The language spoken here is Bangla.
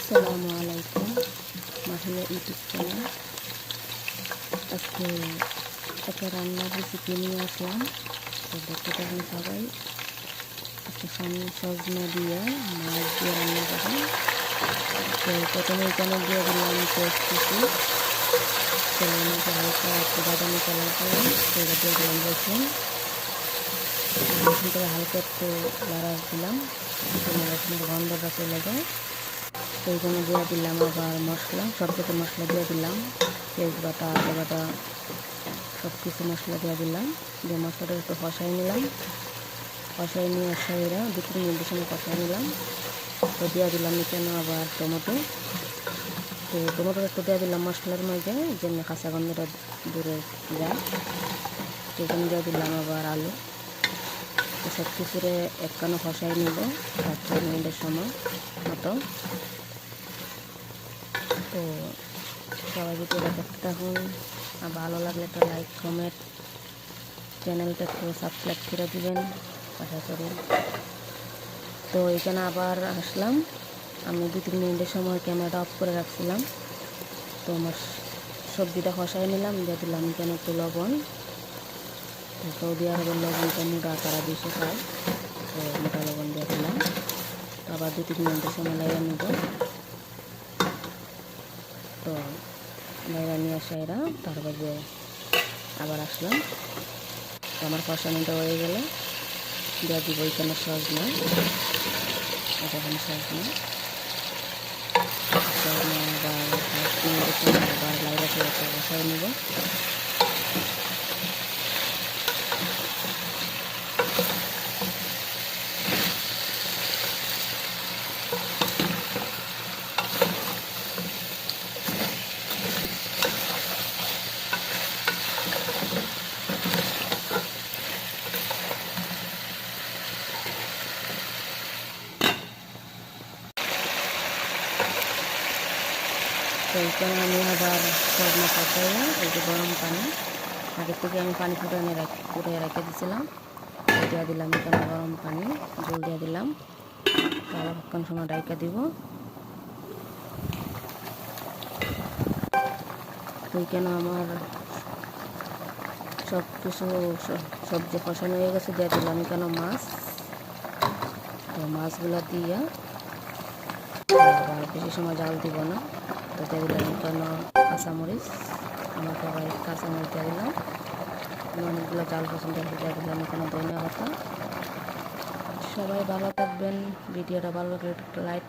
আসসালামু আলাইকুম, মাহিলা ইউটিউব চ্যানেল। আজকে একটা রান্নার রেসিপি নিয়ে আসলাম। তো দেখতে থাকুন সবাই। আজকে সজনা দিয়ে মাছ দিয়ে রান্না করবেন। তো প্রথমে এখানে দিয়ে দিলাম পেস্ট কিছু, তেলের মধ্যে হালকা একটু বাদামি কালার করে সেটা দিয়ে দিলাম রসুন। রসুন থেকে হালকা একটু লাড়া দিলাম, রসুনের গন্ধটা চলে যায়। তো এইখানে দিয়ে দিলাম আবার মশলা, সব কিছু মশলা দিয়ে দিলাম, তেজপাতা, আদা বাটা, সব কিছু মশলা দিয়ে দিলাম। দিয়ে মশলাটা একটু কষাই নিলাম, কষাই নিয়ে এরা 2-3 মিনিটের সময় কষাই নিলাম। তো দিয়ে দিলাম এখানে আবার টমেটো। তো টমেটো একটু দিয়ে দিলাম মশলার মধ্যে, যেমনি কাঁচা গন্ধটা দূরে যায়। তো এখানে দিয়ে দিলাম আবার আলু। তো সব কিছুরে একখানে কষাই নিব 5-6 মিনিটের সময় মতো। তো সবাই ভিডিওটা দেখতে থাকুন, আর ভালো লাগলে একটা লাইক কমেন্ট, চ্যানেলটা একটু সাবস্ক্রাইব করে দিবেন আশা করি। তো এখানে আবার আসলাম, আমি 2-3 মিনিটের সময় ক্যামেরাটা অফ করে রাখছিলাম। তো আমার সবজিটা কষাই নিলাম, দিয়ে দিলাম এখানে একটু লবণ। তো সৌদি আরবের লবণটা মোটা, তারা বেশি খায়, তো মোটা লবণ দিয়ে দিলাম। তো আবার 2-3 মিনিটের সময় লাইয়া নিব। তো লাইয়া নিয়ে আসা তারপরে আবার আসলাম। তো আমার কষানোটা হয়ে গেলে দিয়ে দিব এখানে সজনা, এখানে সজনা আবার 5 মিনিটের সময় আবার লাইরা করে কষাই নেব। তো এইখানে আমি আবার সজনা কষাইয়া এই যে গরম পানি, আগে থেকে আমি পানি ফুটিয়ে রেখে দিয়েছিলাম, দিয়ে দিলাম এখানে গরম পানি, জল দিয়ে দিলাম। তো আবার কখন সময় ডাইকা দিব। তো এইখানে আমার সব কিছু সবজি কষানো হয়ে গেছে, দিয়ে দিলাম এখানে মাছ। তো মাছগুলো দিয়ে আবার বেশি সময় জাল দিব না। তো দিয়ে দিলাম এখানে কাঁচামরিচ, আমার সবাই কাঁচামরিচ দিয়ে দিলাম। অনেকগুলো জাল পছন্দ দিয়ে দিলাম এখানে ধনিয়া পাতা। সবাই ভালো থাকবেন, ভিডিওটা ভালো লাগলে একটা লাইক